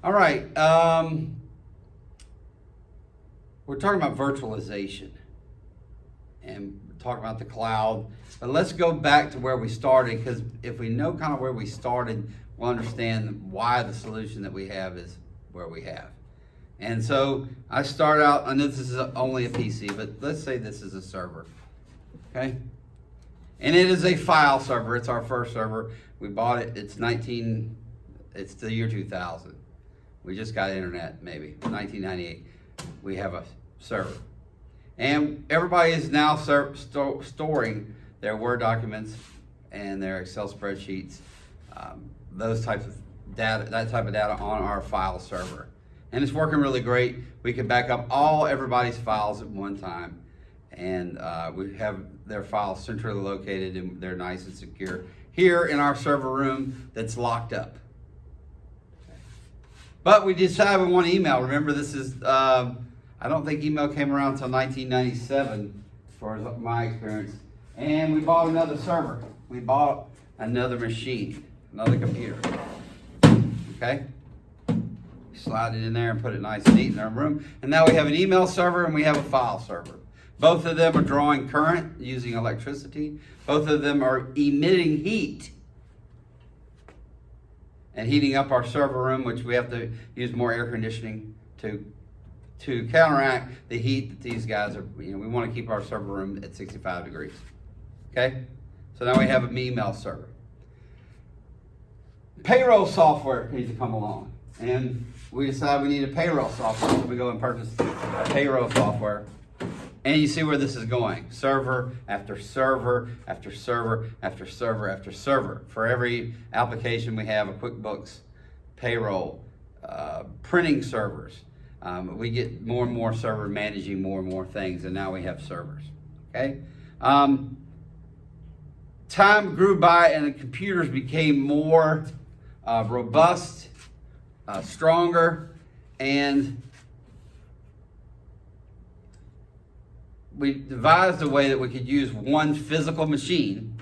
All right. We're talking about virtualization and talking about the cloud. But let's go back to where we started, because if we know kind of where we started, we'll understand why the solution that we have is where we have. And so I start out, I know this is only a PC, but let's say this is a server, okay? And it is a file server. It's our first server. We bought it, it's the year 2000. We just got internet, maybe, 1998. We have a server. And everybody is now storing their Word documents and their Excel spreadsheets, those types of data, that type of data on our file server. And it's working really great. We can back up everybody's files at one time. And we have their files centrally located and they're nice and secure here in our server room that's locked up. But we decided we want email. Remember, this is, I don't think email came around until 1997, as far as my experience. And we bought another server. We bought another machine, another computer. Okay? Slide it in there and put it nice and neat in our room. And now we have an email server and we have a file server. Both of them are drawing current using electricity. Both of them are emitting heat and heating up our server room, which we have to use more air conditioning to counteract the heat that these guys are, we want to keep our server room at 65 degrees. Okay? So now we have an email server. Payroll software needs to come along. And we decide we need a payroll software, so we go and purchase payroll software. And you see where this is going. Server after server after server after server after server. For every application we have, a QuickBooks, payroll, printing servers. We get more and more server managing more and more things, and now we have servers. Okay? Time grew by and the computers became more robust, stronger, and we devised a way that we could use one physical machine.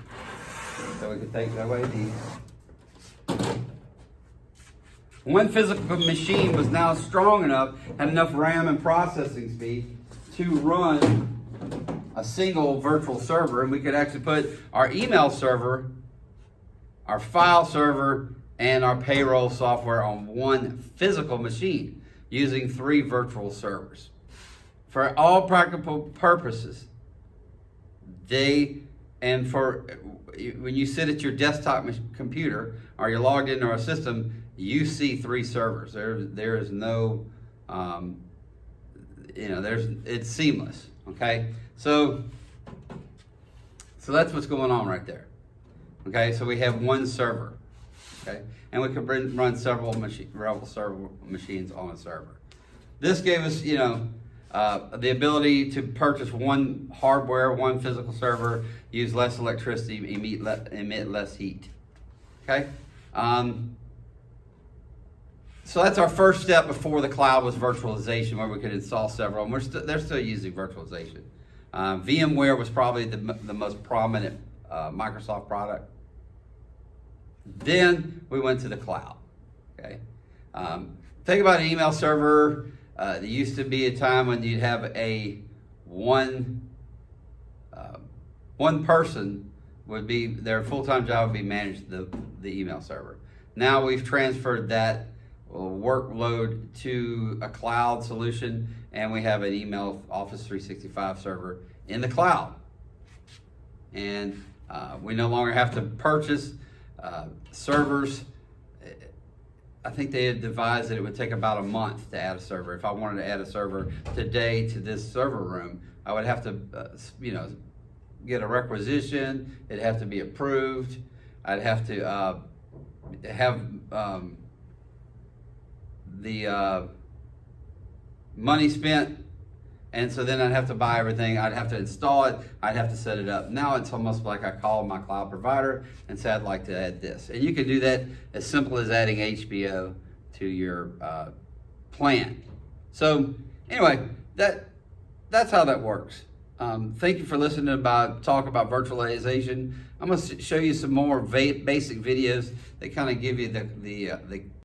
So we could take away these. One physical machine was now strong enough, had enough RAM and processing speed to run a single virtual server, and we could actually put our email server, our file server, and our payroll software on one physical machine using 3 virtual servers. For all practical purposes, when you sit at your desktop computer or you're logged into our system, you see 3 servers. There is no, it's seamless. Okay, so that's what's going on right there. Okay, so we have one server. Okay, and we could run several server machines on a server. This gave us, the ability to purchase one hardware, one physical server, use less electricity, emit less heat. Okay? So that's our first step before the cloud was virtualization, where we could install several, and they're still using virtualization. VMware was probably the most prominent Microsoft product. Then we went to the cloud. Okay? Think about an email server. There used to be a time when you'd have one person would be, their full-time job would be manage the email server. Now we've transferred that workload to a cloud solution, and we have an email Office 365 server in the cloud. And we no longer have to purchase servers. I think they had devised that it would take about a month to add a server. If I wanted to add a server today to this server room, I would have to, get a requisition. It'd have to be approved. I'd have to have the money spent, and so then I'd have to buy everything. I'd have to install it. I'd have to set it up. Now it's almost like I call my cloud provider and say I'd like to add this, and you can do that as simple as adding HBO to your plan. So anyway, that's how that works. Thank you for listening to talk about virtualization. I'm going to show you some more basic videos that kind of give you the